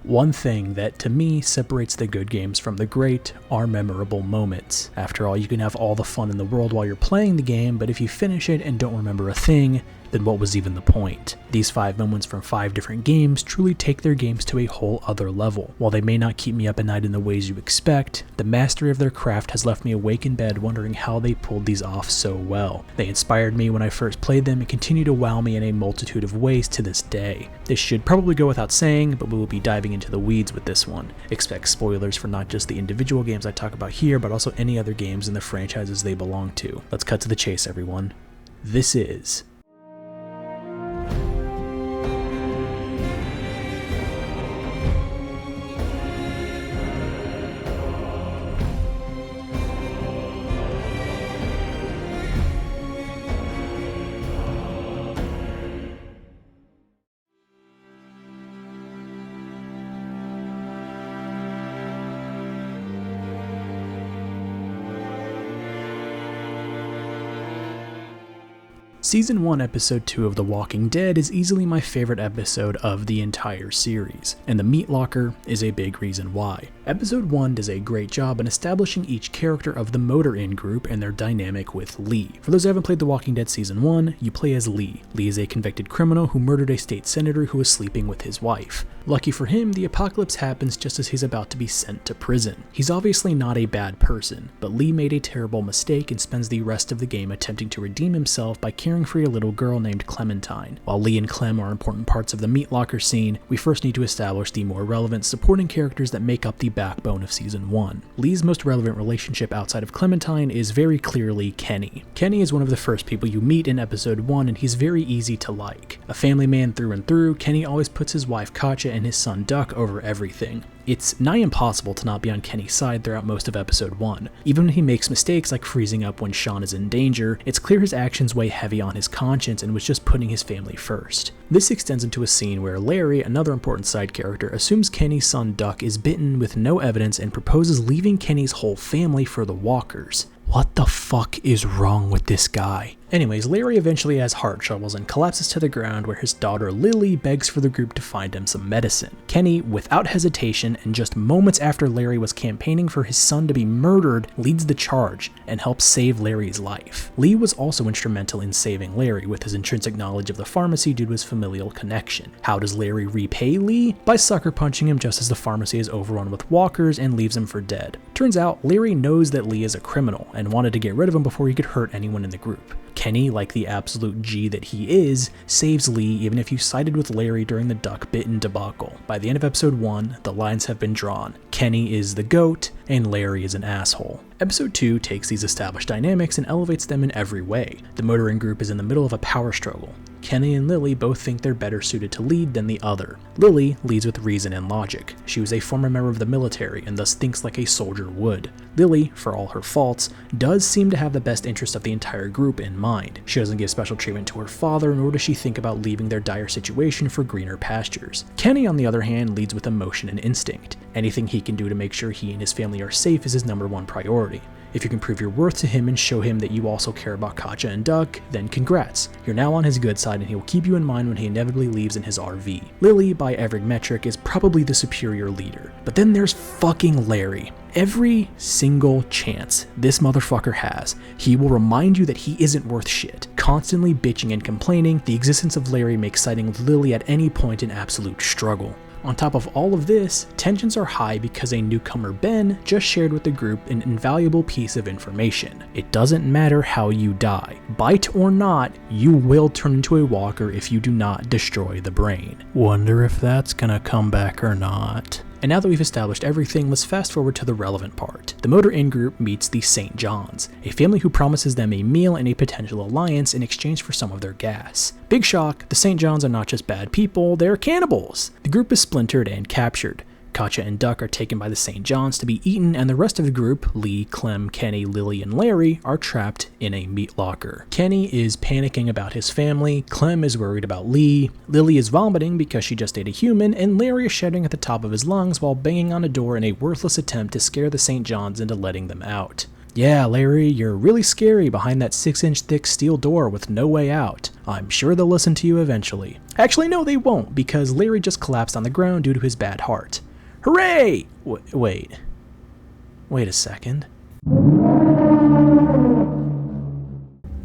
One thing that, to me, separates the good games from the great are memorable moments. After all, you can have all the fun in the world while you're playing the game, but if you finish it and don't remember a thing, then what was even the point? These 5 moments from 5 different games truly take their games to a whole other level. While they may not keep me up at night in the ways you expect, the mastery of their craft has left me awake in bed wondering how they pulled these off so well. They inspired me when I first played them and continue to wow me in a multitude of ways to this day. This should probably go without saying, but we will be diving into the weeds with this one. Expect spoilers for not just the individual games I talk about here, but also any other games in the franchises they belong to. Let's cut to the chase, everyone. This is Season 1, Episode 2 of The Walking Dead is easily my favorite episode of the entire series, and the meat locker is a big reason why. Episode 1 does a great job in establishing each character of the Motor Inn group and their dynamic with Lee. For those who haven't played The Walking Dead Season 1, you play as Lee. Lee is a convicted criminal who murdered a state senator who was sleeping with his wife. Lucky for him, the apocalypse happens just as he's about to be sent to prison. He's obviously not a bad person, but Lee made a terrible mistake and spends the rest of the game attempting to redeem himself by caring for a little girl named Clementine. While Lee and Clem are important parts of the meat locker scene, we first need to establish the more relevant supporting characters that make up the backbone of Season 1. Lee's most relevant relationship outside of Clementine is very clearly Kenny. Kenny is one of the first people you meet in Episode 1, and he's very easy to like. A family man through and through, Kenny always puts his wife Katja and his son Duck over everything. It's nigh impossible to not be on Kenny's side throughout most of Episode 1. Even when he makes mistakes like freezing up when Sean is in danger, it's clear his actions weigh heavy on his conscience and was just putting his family first. This extends into a scene where Larry, another important side character, assumes Kenny's son Duck is bitten with no evidence and proposes leaving Kenny's whole family for the Walkers. What the fuck is wrong with this guy? Anyways, Larry eventually has heart troubles and collapses to the ground where his daughter Lily begs for the group to find him some medicine. Kenny, without hesitation and just moments after Larry was campaigning for his son to be murdered, leads the charge and helps save Larry's life. Lee was also instrumental in saving Larry with his intrinsic knowledge of the pharmacy due to his familial connection. How does Larry repay Lee? By sucker punching him just as the pharmacy is overrun with walkers and leaves him for dead. Turns out Larry knows that Lee is a criminal and wanted to get rid of him before he could hurt anyone in the group. Kenny, like the absolute G that he is, saves Lee even if you sided with Larry during the duck-bitten debacle. By the end of Episode 1, the lines have been drawn. Kenny is the GOAT, and Larry is an asshole. Episode 2 takes these established dynamics and elevates them in every way. The Motor Inn group is in the middle of a power struggle. Kenny and Lily both think they're better suited to lead than the other. Lily leads with reason and logic. She was a former member of the military and thus thinks like a soldier would. Lily, for all her faults, does seem to have the best interest of the entire group in mind. She doesn't give special treatment to her father, nor does she think about leaving their dire situation for greener pastures. Kenny, on the other hand, leads with emotion and instinct. Anything he can do to make sure he and his family are safe is his #1 priority. If you can prove your worth to him and show him that you also care about Katja and Duck, then congrats. You're now on his good side and he will keep you in mind when he inevitably leaves in his RV. Lily, by every metric, is probably the superior leader. But then there's fucking Larry. Every single chance this motherfucker has, he will remind you that he isn't worth shit. Constantly bitching and complaining, the existence of Larry makes siding with Lily at any point an absolute struggle. On top of all of this, tensions are high because a newcomer Ben just shared with the group an invaluable piece of information. It doesn't matter how you die. Bite or not, you will turn into a walker if you do not destroy the brain. Wonder if that's gonna come back or not. And now that we've established everything, let's fast forward to the relevant part. The Motor Inn group meets the St. Johns, a family who promises them a meal and a potential alliance in exchange for some of their gas. Big shock, the St. Johns are not just bad people, they're cannibals. The group is splintered and captured. Katja and Duck are taken by the St. Johns to be eaten, and the rest of the group, Lee, Clem, Kenny, Lily, and Larry, are trapped in a meat locker. Kenny is panicking about his family, Clem is worried about Lee, Lily is vomiting because she just ate a human, and Larry is shouting at the top of his lungs while banging on a door in a worthless attempt to scare the St. Johns into letting them out. "Yeah, Larry, you're really scary behind that 6-inch thick steel door with no way out. I'm sure they'll listen to you eventually." Actually, no, they won't, because Larry just collapsed on the ground due to his bad heart. Hooray! Wait a second.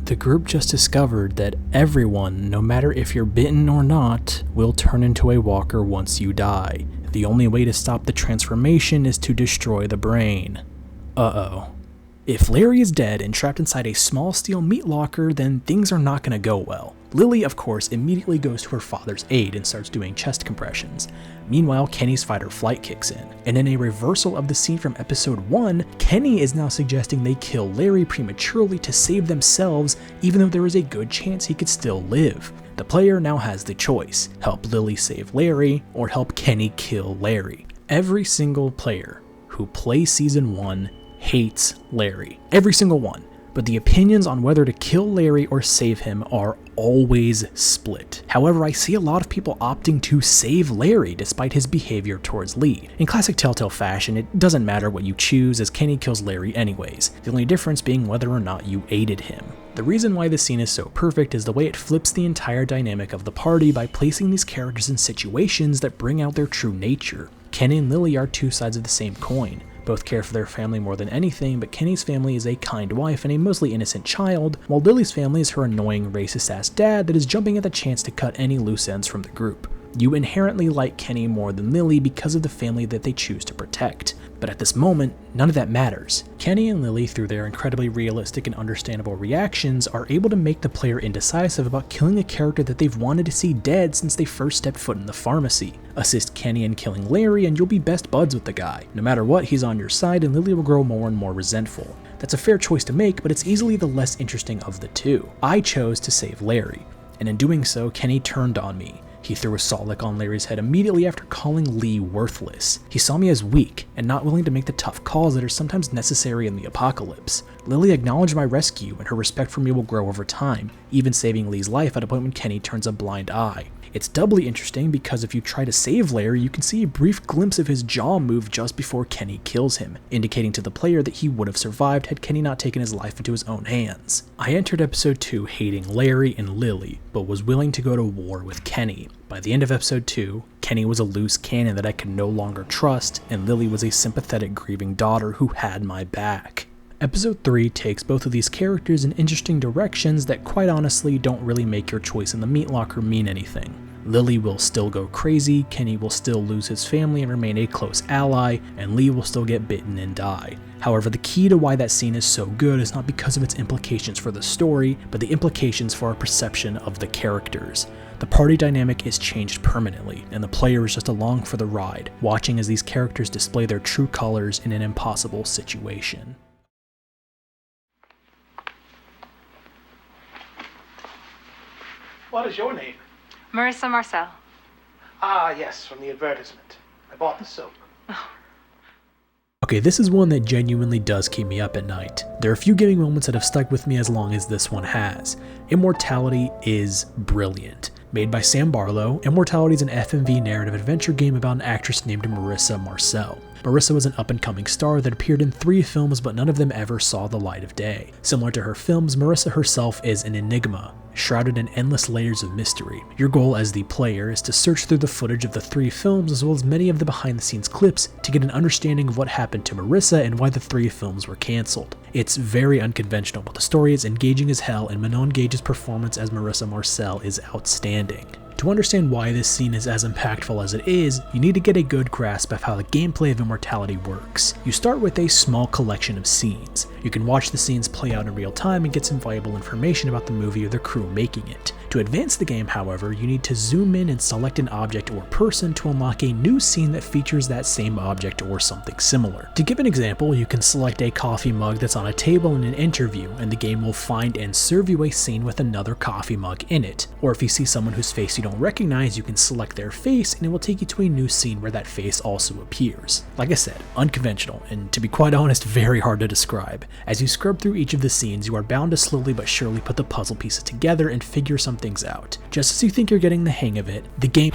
The group just discovered that everyone, no matter if you're bitten or not, will turn into a walker once you die. The only way to stop the transformation is to destroy the brain. Uh-oh. If Larry is dead and trapped inside a small steel meat locker, then things are not going to go well. Lily, of course, immediately goes to her father's aid and starts doing chest compressions. Meanwhile, Kenny's fight or flight kicks in. And in a reversal of the scene from episode 1, Kenny is now suggesting they kill Larry prematurely to save themselves, even though there is a good chance he could still live. The player now has the choice: help Lily save Larry, or help Kenny kill Larry. Every single player who plays Season 1 hates Larry. Every single one. But the opinions on whether to kill Larry or save him are always split. However, I see a lot of people opting to save Larry despite his behavior towards Lee. In classic Telltale fashion, it doesn't matter what you choose, as Kenny kills Larry anyways, the only difference being whether or not you aided him. The reason why this scene is so perfect is the way it flips the entire dynamic of the party by placing these characters in situations that bring out their true nature. Kenny and Lily are two sides of the same coin. Both care for their family more than anything, but Kenny's family is a kind wife and a mostly innocent child, while Lily's family is her annoying racist-ass dad that is jumping at the chance to cut any loose ends from the group. You inherently like Kenny more than Lily because of the family that they choose to protect. But at this moment, none of that matters. Kenny and Lily, through their incredibly realistic and understandable reactions, are able to make the player indecisive about killing a character that they've wanted to see dead since they first stepped foot in the pharmacy. Assist Kenny in killing Larry and you'll be best buds with the guy. No matter what, he's on your side and Lily will grow more and more resentful. That's a fair choice to make, but it's easily the less interesting of the two. I chose to save Larry, and in doing so, Kenny turned on me. He threw a salt lick on Larry's head immediately after calling Lee worthless. He saw me as weak and not willing to make the tough calls that are sometimes necessary in the apocalypse. Lily acknowledged my rescue and her respect for me will grow over time, even saving Lee's life at a point when Kenny turns a blind eye. It's doubly interesting because if you try to save Larry, you can see a brief glimpse of his jaw move just before Kenny kills him, indicating to the player that he would have survived had Kenny not taken his life into his own hands. I entered episode 2 hating Larry and Lily, but was willing to go to war with Kenny. By the end of episode 2, Kenny was a loose cannon that I could no longer trust, and Lily was a sympathetic grieving daughter who had my back. Episode 3 takes both of these characters in interesting directions that quite honestly don't really make your choice in the meat locker mean anything. Lily will still go crazy, Kenny will still lose his family and remain a close ally, and Lee will still get bitten and die. However, the key to why that scene is so good is not because of its implications for the story, but the implications for our perception of the characters. The party dynamic is changed permanently, and the player is just along for the ride, watching as these characters display their true colors in an impossible situation. What is your name? Marissa Marcel. Ah, yes, from the advertisement. I bought the soap. Okay, this is one that genuinely does keep me up at night. There are a few gaming moments that have stuck with me as long as this one has. Immortality is brilliant. Made by Sam Barlow, Immortality is an FMV narrative adventure game about an actress named Marissa Marcel. Marissa was an up-and-coming star that appeared in 3 films, but none of them ever saw the light of day. Similar to her films, Marissa herself is an enigma, shrouded in endless layers of mystery. Your goal as the player is to search through the footage of the 3 films as well as many of the behind-the-scenes clips to get an understanding of what happened to Marissa and why the 3 films were cancelled. It's very unconventional, but the story is engaging as hell, and Manon Gage's performance as Marissa Marcel is outstanding. To understand why this scene is as impactful as it is, you need to get a good grasp of how the gameplay of Immortality works. You start with a small collection of scenes. You can watch the scenes play out in real time and get some valuable information about the movie or the crew making it. To advance the game, however, you need to zoom in and select an object or person to unlock a new scene that features that same object or something similar. To give an example, you can select a coffee mug that's on a table in an interview, and the game will find and serve you a scene with another coffee mug in it. Or if you see someone whose face you don't recognize, you can select their face and it will take you to a new scene where that face also appears. Like I said, unconventional, and to be quite honest, very hard to describe. As you scrub through each of the scenes, you are bound to slowly but surely put the puzzle pieces together and figure some things out. Just as you think you're getting the hang of it, the game...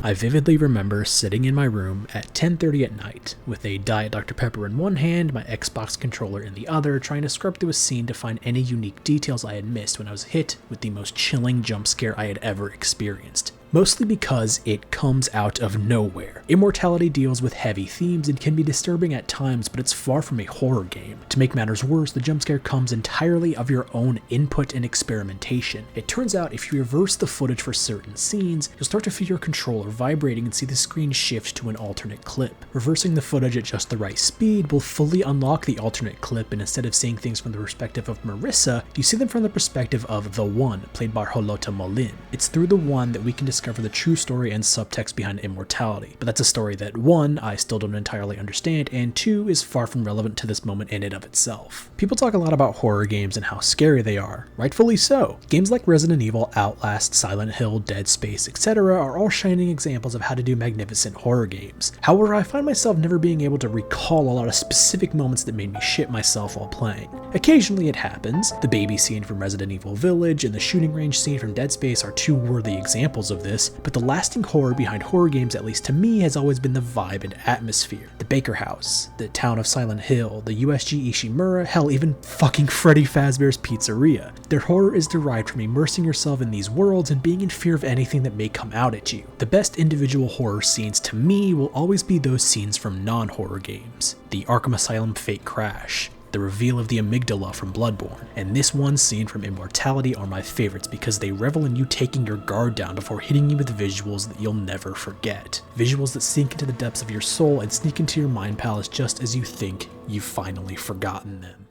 I vividly remember sitting in my room at 10:30 at night, with a Diet Dr. Pepper in one hand, my Xbox controller in the other, trying to scrub through a scene to find any unique details I had missed when I was hit with the most chilling jump scare I had ever experienced. Mostly because it comes out of nowhere. Immortality deals with heavy themes and can be disturbing at times, but it's far from a horror game. To make matters worse, the jump scare comes entirely of your own input and experimentation. It turns out if you reverse the footage for certain scenes, you'll start to feel your controller vibrating and see the screen shift to an alternate clip. Reversing the footage at just the right speed will fully unlock the alternate clip, and instead of seeing things from the perspective of Marissa, you see them from the perspective of the One, played by Rolota Molin. It's through the One that we can discover the true story and subtext behind Immortality, but that's a story that 1, I still don't entirely understand, and 2, is far from relevant to this moment in and of itself. People talk a lot about horror games and how scary they are, rightfully so. Games like Resident Evil, Outlast, Silent Hill, Dead Space, etc. are all shining examples of how to do magnificent horror games. However, I find myself never being able to recall a lot of specific moments that made me shit myself while playing. Occasionally it happens. The baby scene from Resident Evil Village and the shooting range scene from Dead Space are two worthy examples of this, but the lasting horror behind horror games, at least to me, has always been the vibe and atmosphere. The Baker House, the town of Silent Hill, the USG Ishimura, hell, even fucking Freddy Fazbear's Pizzeria. Their horror is derived from immersing yourself in these worlds and being in fear of anything that may come out at you. The best individual horror scenes to me will always be those scenes from non-horror games. The Arkham Asylum Fake Crash, the reveal of the amygdala from Bloodborne, and this one scene from Immortality are my favorites because they revel in you taking your guard down before hitting you with visuals that you'll never forget. Visuals that sink into the depths of your soul and sneak into your mind palace just as you think you've finally forgotten them.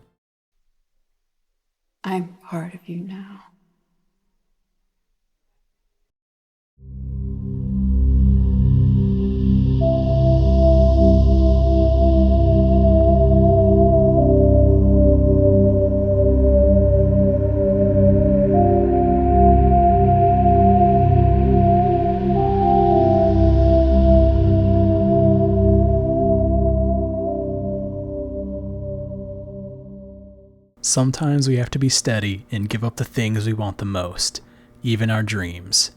I'm part of you now. Sometimes we have to be steady and give up the things we want the most, even our dreams.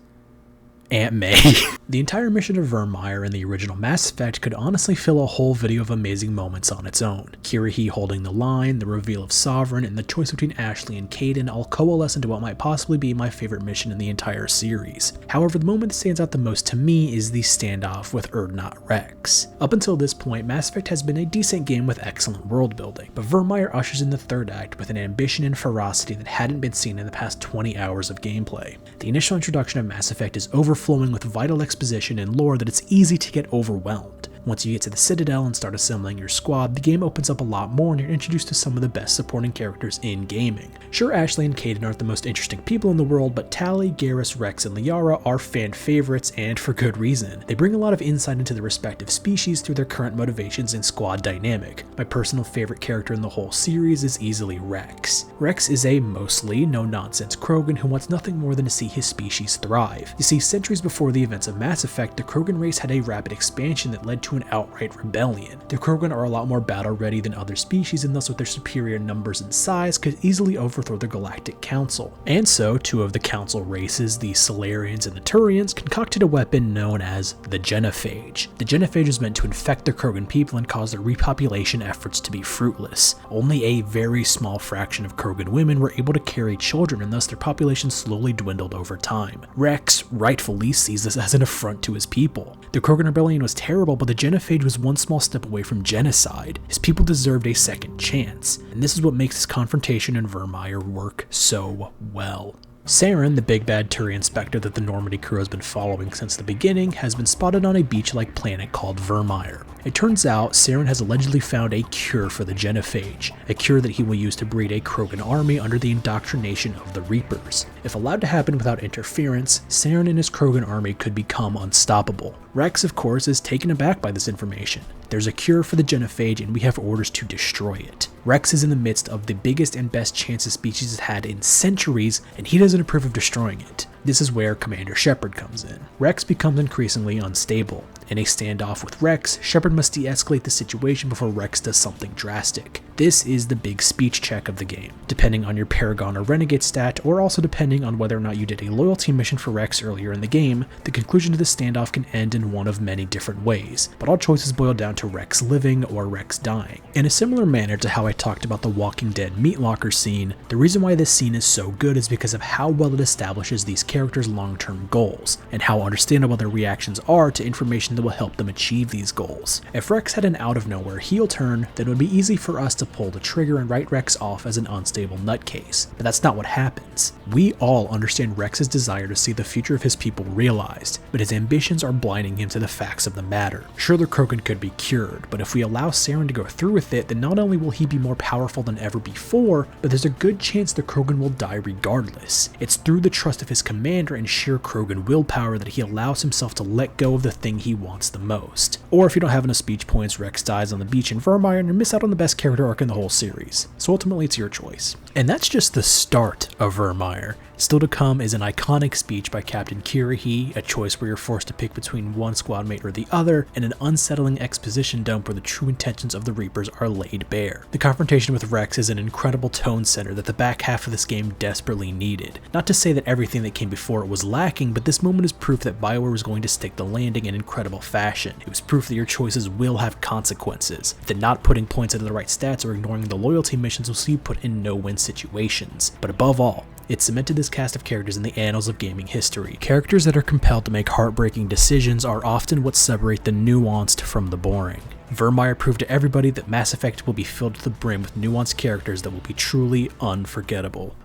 Aunt May. The entire mission of Vermeer in the original Mass Effect could honestly fill a whole video of amazing moments on its own. Kirihee holding the line, the reveal of Sovereign, and the choice between Ashley and Kaidan all coalesce into what might possibly be my favorite mission in the entire series. However, the moment that stands out the most to me is the standoff with Urdnot Wrex. Up until this point, Mass Effect has been a decent game with excellent world building, but Vermeer ushers in the third act with an ambition and ferocity that hadn't been seen in the past 20 hours of gameplay. The initial introduction of Mass Effect is overflowing with vital exposition and lore that it's easy to get overwhelmed. Once you get to the Citadel and start assembling your squad, the game opens up a lot more and you're introduced to some of the best supporting characters in gaming. Sure, Ashley and Kaidan aren't the most interesting people in the world, but Tali, Garrus, Wrex, and Liara are fan favorites, and for good reason. They bring a lot of insight into the respective species through their current motivations and squad dynamic. My personal favorite character in the whole series is easily Wrex. Wrex is a mostly no-nonsense Krogan who wants nothing more than to see his species thrive. You see, centuries before the events of Mass Effect, the Krogan race had a rapid expansion that led to an outright rebellion. The Krogan are a lot more battle-ready than other species, and thus with their superior numbers and size could easily overthrow the Galactic Council. And so, two of the Council races, the Solarians and the Turians, concocted a weapon known as the Genophage. The Genophage was meant to infect the Krogan people and cause their repopulation efforts to be fruitless. Only a very small fraction of Krogan women were able to carry children, and thus their population slowly dwindled over time. Wrex rightfully sees this as an affront to his people. The Krogan rebellion was terrible, but the Genophage was one small step away from genocide. His people deserved a second chance, and this is what makes his confrontation in Vermeer work so well. Saren, the big bad Turian Spectre that the Normandy crew has been following since the beginning, has been spotted on a beach-like planet called Vermeer. It turns out Saren has allegedly found a cure for the Genophage, a cure that he will use to breed a Krogan army under the indoctrination of the Reapers. If allowed to happen without interference, Saren and his Krogan army could become unstoppable. Wrex, of course, is taken aback by this information. There's a cure for the Genophage and we have orders to destroy it. Wrex is in the midst of the biggest and best chance the species has had in centuries, and he doesn't approve of destroying it. This is where Commander Shepard comes in. Wrex becomes increasingly unstable. In a standoff with Rex, Shepard must de-escalate the situation before Rex does something drastic. This is the big speech check of the game. Depending on your Paragon or Renegade stat, or also depending on whether or not you did a loyalty mission for Rex earlier in the game, the conclusion to the standoff can end in one of many different ways, but all choices boil down to Rex living or Rex dying. In a similar manner to how I talked about the Walking Dead meat locker scene, the reason why this scene is so good is because of how well it establishes these characters' long-term goals, and how understandable their reactions are to information that will help them achieve these goals. If Rex had an out-of-nowhere heel turn, then it would be easy for us to pull the trigger and write Rex off as an unstable nutcase, but that's not what happens. We all understand Rex's desire to see the future of his people realized, but his ambitions are blinding him to the facts of the matter. Sure, the Krogan could be cured, but if we allow Saren to go through with it, then not only will he be more powerful than ever before, but there's a good chance the Krogan will die regardless. It's through the trust of his commander and sheer Krogan willpower that he allows himself to let go of the thing he wants the most. Or if you don't have enough speech points, Rex dies on the beach in Vermire and you miss out on the best character arc in the whole series. So ultimately it's your choice. And that's just the start of Vermire. Still to come is an iconic speech by Captain Kirrahe, a choice where you're forced to pick between one squad mate or the other, and an unsettling exposition dump where the true intentions of the Reapers are laid bare. The confrontation with Rex is an incredible tone setter that the back half of this game desperately needed. Not to say that everything that came before it was lacking, but this moment is proof that BioWare was going to stick the landing in incredible fashion. It was proof that your choices will have consequences, that not putting points into the right stats or ignoring the loyalty missions will see you put in no-win situations. But above all, it cemented this cast of characters in the annals of gaming history. Characters that are compelled to make heartbreaking decisions are often what separate the nuanced from the boring. Vermire proved to everybody that Mass Effect will be filled to the brim with nuanced characters that will be truly unforgettable.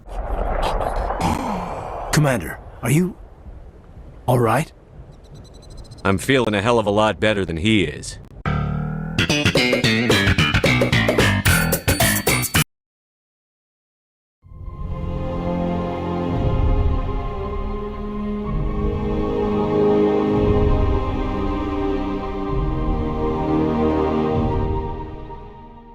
Commander, are you alright? I'm feeling a hell of a lot better than he is.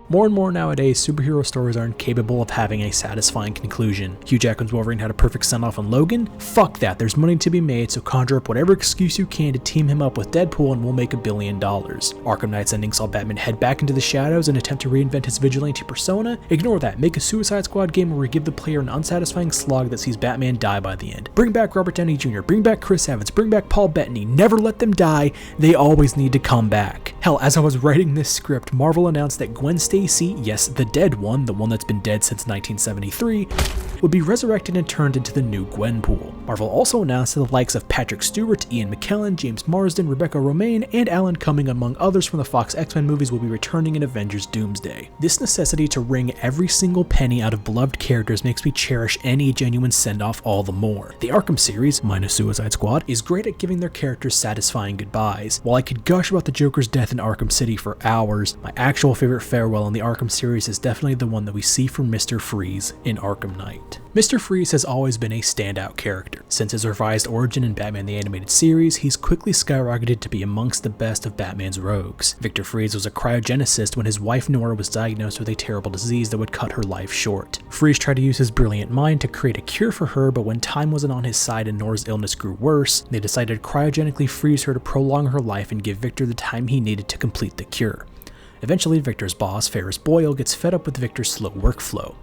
More and more nowadays, superhero stories aren't capable of having a satisfying conclusion. Hugh Jackman's Wolverine had a perfect send-off on Logan? Fuck that, there's money to be made, so conjure up whatever excuse you can to team him up with Deadpool and we'll make $1 billion. Arkham Knight's ending saw Batman head back into the shadows and attempt to reinvent his vigilante persona? Ignore that, make a Suicide Squad game where we give the player an unsatisfying slog that sees Batman die by the end. Bring back Robert Downey Jr., bring back Chris Evans, bring back Paul Bettany, never let them die, they always need to come back. Hell, as I was writing this script, Marvel announced that Gwen Stacy, yes, the dead one, the one that's been dead since 1973, would be resurrected and turned into the new Gwenpool. Marvel also announced that the likes of Patrick Stewart, Ian McKellen, James Marsden, Rebecca Romijn, and Alan Cumming, among others from the Fox X-Men movies, will be returning in Avengers Doomsday. This necessity to wring every single penny out of beloved characters makes me cherish any genuine send-off all the more. The Arkham series, minus Suicide Squad, is great at giving their characters satisfying goodbyes. While I could gush about the Joker's death in Arkham City for hours, my actual favorite farewell in the Arkham series is definitely the one that we see from Mr. Freeze in Arkham Knight. Mr. Freeze has always been a standout character. Since his revised origin in Batman the Animated Series, he's quickly skyrocketed to be amongst the best of Batman's rogues. Victor Freeze was a cryogenicist when his wife Nora was diagnosed with a terrible disease that would cut her life short. Freeze tried to use his brilliant mind to create a cure for her, but when time wasn't on his side and Nora's illness grew worse, they decided to cryogenically freeze her to prolong her life and give Victor the time he needed to complete the cure. Eventually, Victor's boss, Ferris Boyle, gets fed up with Victor's slow workflow.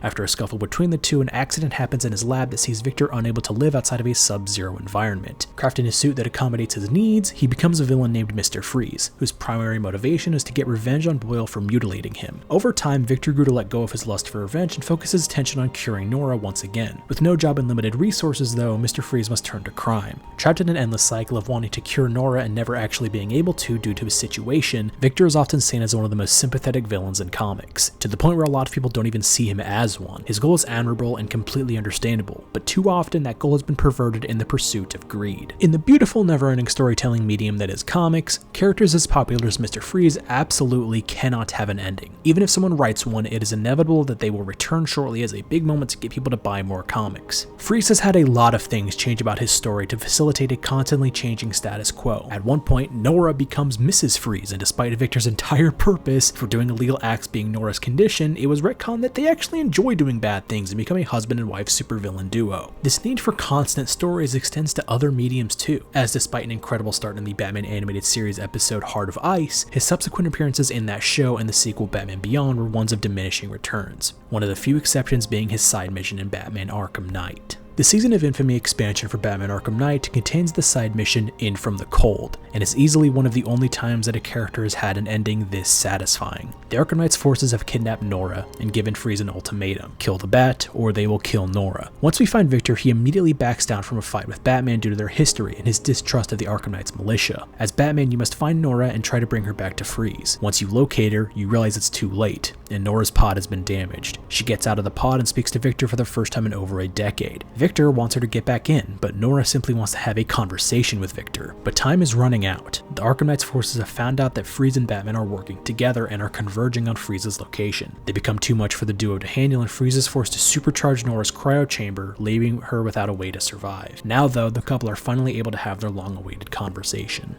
After a scuffle between the two, an accident happens in his lab that sees Victor unable to live outside of a sub-zero environment. Crafting a suit that accommodates his needs, he becomes a villain named Mr. Freeze, whose primary motivation is to get revenge on Boyle for mutilating him. Over time, Victor grew to let go of his lust for revenge and focus his attention on curing Nora once again. With no job and limited resources though, Mr. Freeze must turn to crime. Trapped in an endless cycle of wanting to cure Nora and never actually being able to due to his situation, Victor is often seen as one of the most sympathetic villains in comics, to the point where a lot of people don't even see him as one. His goal is admirable and completely understandable, but too often that goal has been perverted in the pursuit of greed. In the beautiful, never-ending storytelling medium that is comics, characters as popular as Mr. Freeze absolutely cannot have an ending. Even if someone writes one, it is inevitable that they will return shortly as a big moment to get people to buy more comics. Freeze has had a lot of things change about his story to facilitate a constantly changing status quo. At one point, Nora becomes Mrs. Freeze, and despite Victor's entire purpose for doing illegal acts being Nora's condition, it was retconned that they actually enjoyed enjoy doing bad things and become a husband and wife supervillain duo. This need for constant stories extends to other mediums too, as despite an incredible start in the Batman animated series episode Heart of Ice, his subsequent appearances in that show and the sequel Batman Beyond were ones of diminishing returns, one of the few exceptions being his side mission in Batman Arkham Knight. The Season of Infamy expansion for Batman Arkham Knight contains the side mission In From the Cold, and is easily one of the only times that a character has had an ending this satisfying. The Arkham Knight's forces have kidnapped Nora and given Freeze an ultimatum: kill the Bat or they will kill Nora. Once we find Victor, he immediately backs down from a fight with Batman due to their history and his distrust of the Arkham Knight's militia. As Batman, you must find Nora and try to bring her back to Freeze. Once you locate her, you realize it's too late, and Nora's pod has been damaged. She gets out of the pod and speaks to Victor for the first time in over a decade. Victor wants her to get back in, but Nora simply wants to have a conversation with Victor. But time is running out. The Arkham Knight's forces have found out that Freeze and Batman are working together and are converging on Freeze's location. They become too much for the duo to handle, and Freeze is forced to supercharge Nora's cryo chamber, leaving her without a way to survive. Now though, the couple are finally able to have their long-awaited conversation.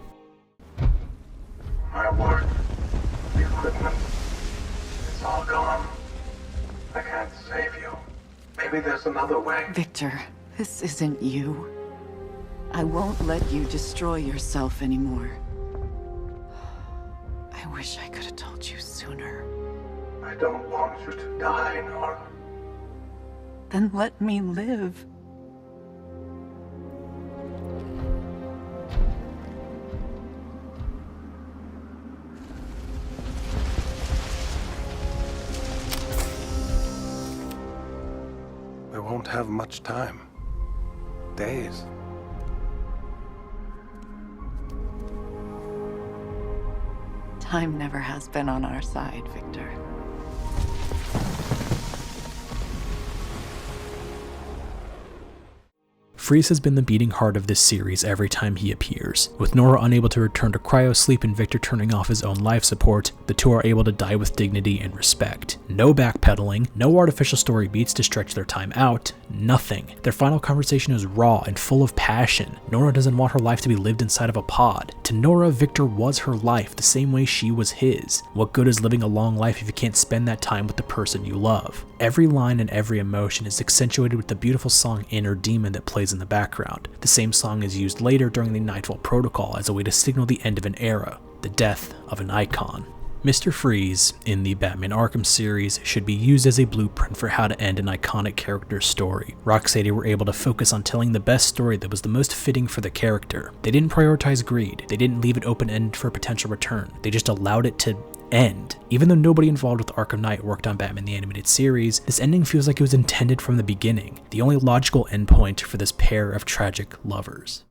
My work, the equipment, it's all gone. I can't save you. Maybe there's another way. Victor, this isn't you. I won't let you destroy yourself anymore. I wish I could have told you sooner. I don't want you to die, Nora. Then let me live. We won't have much time. Days. Time never has been on our side, Victor. Freeze has been the beating heart of this series every time he appears. With Nora unable to return to cryosleep and Victor turning off his own life support, the two are able to die with dignity and respect. No backpedaling, no artificial story beats to stretch their time out, nothing. Their final conversation is raw and full of passion. Nora doesn't want her life to be lived inside of a pod. To Nora, Victor was her life the same way she was his. What good is living a long life if you can't spend that time with the person you love? Every line and every emotion is accentuated with the beautiful song Inner Demon that plays in the background. The same song is used later during the Nightfall Protocol as a way to signal the end of an era, the death of an icon. Mr. Freeze, in the Batman Arkham series, should be used as a blueprint for how to end an iconic character's story. Rocksteady were able to focus on telling the best story that was the most fitting for the character. They didn't prioritize greed, they didn't leave it open-ended for a potential return, they just allowed it to end. Even though nobody involved with Arkham Knight worked on Batman the Animated Series, this ending feels like it was intended from the beginning, the only logical endpoint for this pair of tragic lovers.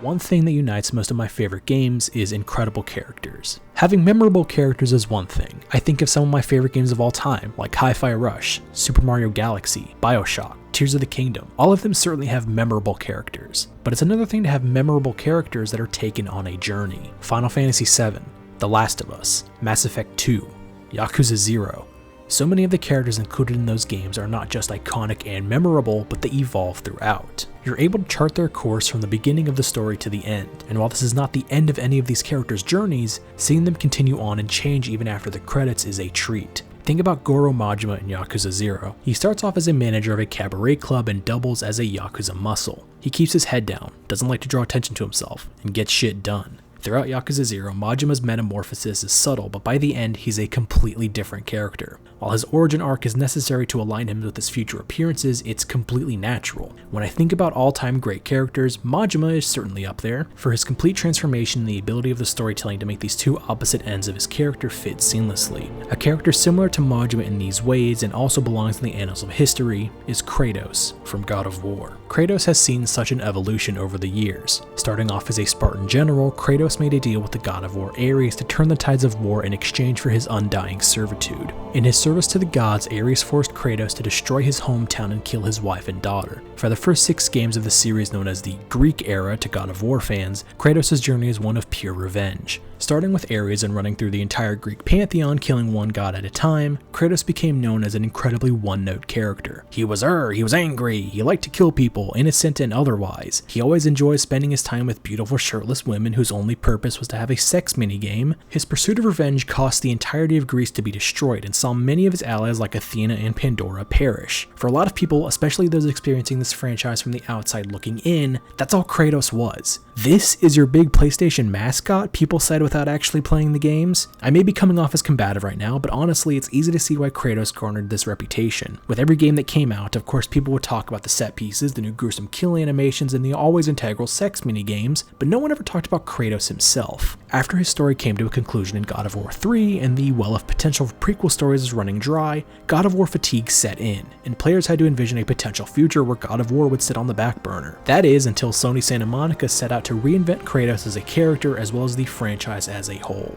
One thing that unites most of my favorite games is incredible characters. Having memorable characters is one thing. I think of some of my favorite games of all time, like Hi-Fi Rush, Super Mario Galaxy, BioShock, Tears of the Kingdom. All of them certainly have memorable characters, but it's another thing to have memorable characters that are taken on a journey. Final Fantasy VII, The Last of Us, Mass Effect 2, Yakuza 0. So many of the characters included in those games are not just iconic and memorable, but they evolve throughout. You're able to chart their course from the beginning of the story to the end, and while this is not the end of any of these characters' journeys, seeing them continue on and change even after the credits is a treat. Think about Goro Majima in Yakuza 0. He starts off as a manager of a cabaret club and doubles as a Yakuza muscle. He keeps his head down, doesn't like to draw attention to himself, and gets shit done. Throughout Yakuza 0, Majima's metamorphosis is subtle, but by the end, he's a completely different character. While his origin arc is necessary to align him with his future appearances, it's completely natural. When I think about all-time great characters, Majima is certainly up there, for his complete transformation and the ability of the storytelling to make these two opposite ends of his character fit seamlessly. A character similar to Majima in these ways, and also belongs in the annals of history, is Kratos from God of War. Kratos has seen such an evolution over the years. Starting off as a Spartan general, Kratos Kratos made a deal with the god of war Ares to turn the tides of war in exchange for his undying servitude. In his service to the gods, Ares forced Kratos to destroy his hometown and kill his wife and daughter. For the first 6 games of the series known as the Greek era to God of War fans, Kratos' journey is one of pure revenge. Starting with Ares and running through the entire Greek pantheon, killing one god at a time, Kratos became known as an incredibly one-note character. He was angry, he liked to kill people, innocent and otherwise. He always enjoyed spending his time with beautiful shirtless women whose only purpose was to have a sex minigame. His pursuit of revenge caused the entirety of Greece to be destroyed and saw many of his allies like Athena and Pandora perish. For a lot of people, especially those experiencing this franchise from the outside looking in, that's all Kratos was. This is your big PlayStation mascot, people said without actually playing the games? I may be coming off as combative right now, but honestly it's easy to see why Kratos garnered this reputation. With every game that came out, of course people would talk about the set pieces, the new gruesome kill animations, and the always integral sex minigames, but no one ever talked about Kratos himself. After his story came to a conclusion in God of War 3, and the well of potential for prequel stories is running dry, God of War fatigue set in, and players had to envision a potential future where God of War would sit on the back burner. That is, until Sony Santa Monica set out to reinvent Kratos as a character as well as the franchise as a whole.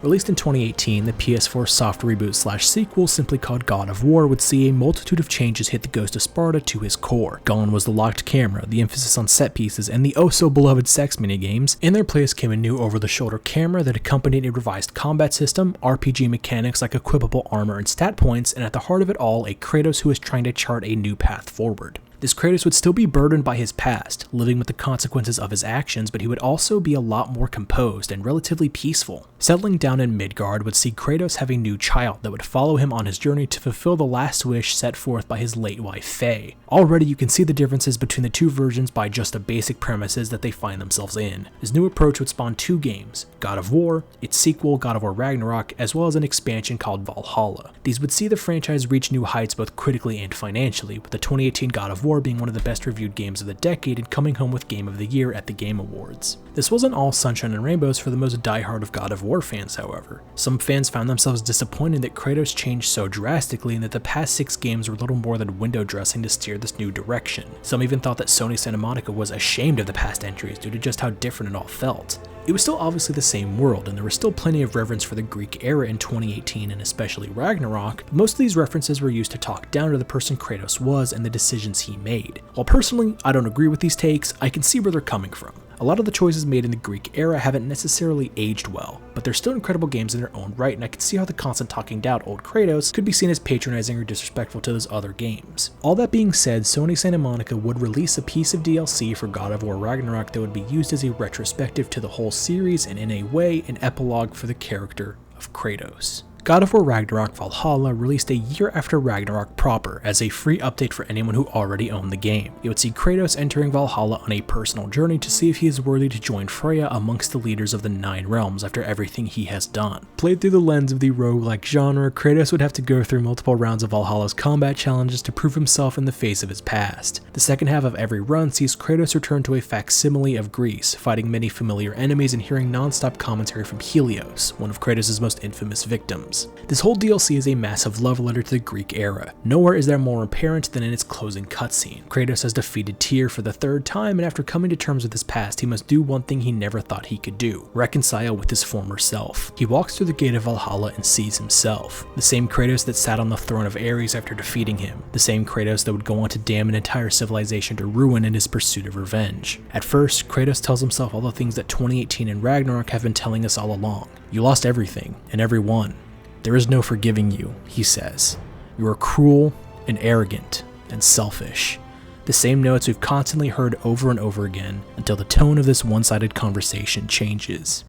Released in 2018, the PS4 soft reboot/sequel, simply called God of War, would see a multitude of changes hit the Ghost of Sparta to his core. Gone was the locked camera, the emphasis on set pieces, and the oh-so-beloved sex minigames. In their place came a new over-the-shoulder camera that accompanied a revised combat system, RPG mechanics like equipable armor and stat points, and at the heart of it all, a Kratos who is trying to chart a new path forward. This Kratos would still be burdened by his past, living with the consequences of his actions, but he would also be a lot more composed and relatively peaceful. Settling down in Midgard would see Kratos have a new child that would follow him on his journey to fulfill the last wish set forth by his late wife Faye. Already you can see the differences between the two versions by just the basic premises that they find themselves in. This new approach would spawn 2 games, God of War, its sequel God of War Ragnarok, as well as an expansion called Valhalla. These would see the franchise reach new heights both critically and financially, with the 2018 God of War being one of the best reviewed games of the decade and coming home with Game of the Year at the Game Awards. This wasn't all sunshine and rainbows for the most diehard of God of War fans, however. Some fans found themselves disappointed that Kratos changed so drastically and that the past 6 games were little more than window dressing to steer this new direction. Some even thought that Sony Santa Monica was ashamed of the past entries due to just how different it all felt. It was still obviously the same world, and there was still plenty of reverence for the Greek era in 2018 and especially Ragnarok, but most of these references were used to talk down to the person Kratos was and the decisions he made. While personally, I don't agree with these takes, I can see where they're coming from. A lot of the choices made in the Greek era haven't necessarily aged well, but they're still incredible games in their own right, and I can see how the constant talking down old Kratos could be seen as patronizing or disrespectful to those other games. All that being said, Sony Santa Monica would release a piece of DLC for God of War Ragnarok that would be used as a retrospective to the whole series and in a way an epilogue for the character of Kratos. God of War Ragnarok Valhalla released a year after Ragnarok proper as a free update for anyone who already owned the game. It would see Kratos entering Valhalla on a personal journey to see if he is worthy to join Freya amongst the leaders of the 9 realms after everything he has done. Played through the lens of the roguelike genre, Kratos would have to go through multiple rounds of Valhalla's combat challenges to prove himself in the face of his past. The second half of every run sees Kratos return to a facsimile of Greece, fighting many familiar enemies and hearing non-stop commentary from Helios, one of Kratos' most infamous victims. This whole DLC is a massive love letter to the Greek era. Nowhere is that more apparent than in its closing cutscene. Kratos has defeated Tyr for the 3rd time, and after coming to terms with his past, he must do one thing he never thought he could do: reconcile with his former self. He walks through the gate of Valhalla and sees himself. The same Kratos that sat on the throne of Ares after defeating him. The same Kratos that would go on to damn an entire civilization to ruin in his pursuit of revenge. At first, Kratos tells himself all the things that 2018 and Ragnarok have been telling us all along. You lost everything, and everyone. There is no forgiving you, he says. You are cruel and arrogant and selfish. The same notes we've constantly heard over and over again until the tone of this one-sided conversation changes.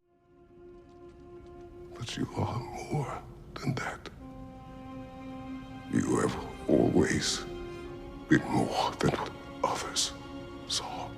But you are more than that. You have always been more than what others saw.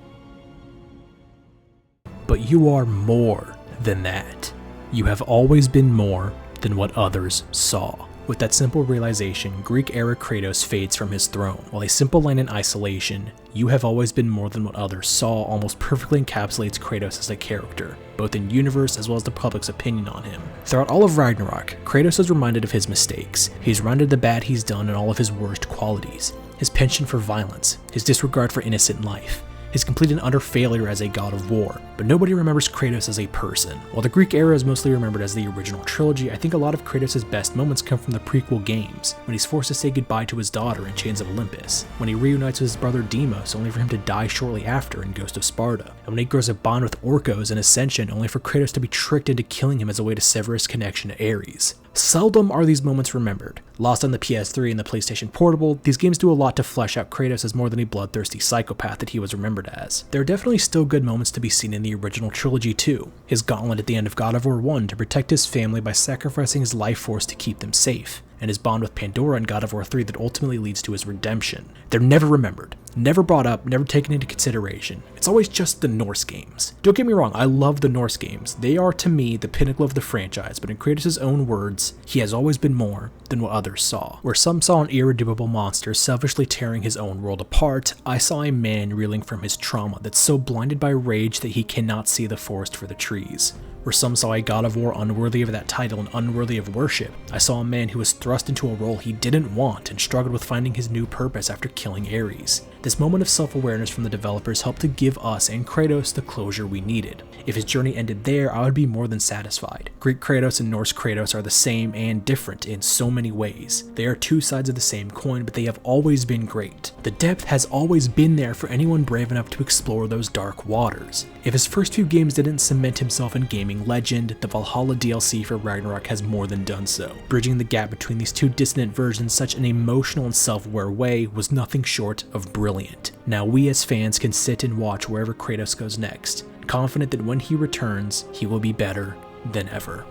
But you are more than that. You have always been more than what others saw. With that simple realization, Greek-era Kratos fades from his throne, while a simple line in isolation, "You have always been more than what others saw," almost perfectly encapsulates Kratos as a character, both in universe as well as the public's opinion on him. Throughout all of Ragnarok, Kratos is reminded of his mistakes. He's reminded of the bad he's done and all of his worst qualities, his penchant for violence, his disregard for innocent life, his complete and utter failure as a god of war, but nobody remembers Kratos as a person. While the Greek era is mostly remembered as the original trilogy, I think a lot of Kratos' best moments come from the prequel games, when he's forced to say goodbye to his daughter in Chains of Olympus, when he reunites with his brother Deimos only for him to die shortly after in Ghost of Sparta, and when he grows a bond with Orcos in Ascension only for Kratos to be tricked into killing him as a way to sever his connection to Ares. Seldom are these moments remembered. Lost on the PS3 and the PlayStation Portable, these games do a lot to flesh out Kratos as more than a bloodthirsty psychopath that he was remembered as. There are definitely still good moments to be seen in the original trilogy too. His gauntlet at the end of God of War 1 to protect his family by sacrificing his life force to keep them safe, and his bond with Pandora in God of War 3 that ultimately leads to his redemption. They're never remembered, never brought up, never taken into consideration. It's always just the Norse games. Don't get me wrong, I love the Norse games. They are to me the pinnacle of the franchise, but in Kratos' own words, he has always been more than what others saw. Where some saw an irredeemable monster selfishly tearing his own world apart, I saw a man reeling from his trauma that's so blinded by rage that he cannot see the forest for the trees. Where some saw a god of war unworthy of that title and unworthy of worship, I saw a man who was thrust into a role he didn't want and struggled with finding his new purpose after killing Ares. This moment of self-awareness from the developers helped to give us and Kratos the closure we needed. If his journey ended there, I would be more than satisfied. Greek Kratos and Norse Kratos are the same and different in so many ways. They are two sides of the same coin, but they have always been great. The depth has always been there for anyone brave enough to explore those dark waters. If his first few games didn't cement himself in gaming legend, the Valhalla DLC for Ragnarok has more than done so. Bridging the gap between these two dissonant versions in such an emotional and self-aware way was nothing short of brilliant. Now we as fans can sit and watch wherever Kratos goes next, confident that when he returns, he will be better than ever.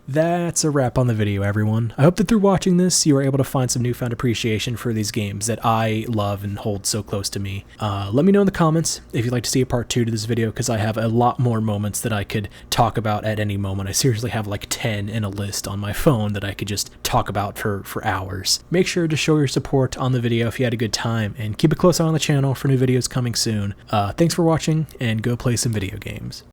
That's a wrap on the video, everyone. I hope that through watching this, you were able to find some newfound appreciation for these games that I love and hold so close to me. Let me know in the comments if you'd like to see a part 2 to this video, because I have a lot more moments that I could talk about at any moment. I seriously have like 10 in a list on my phone that I could just talk about for hours. Make sure to show your support on the video if you had a good time, and keep a close eye on the channel for new videos coming soon. Thanks for watching, and go play some video games.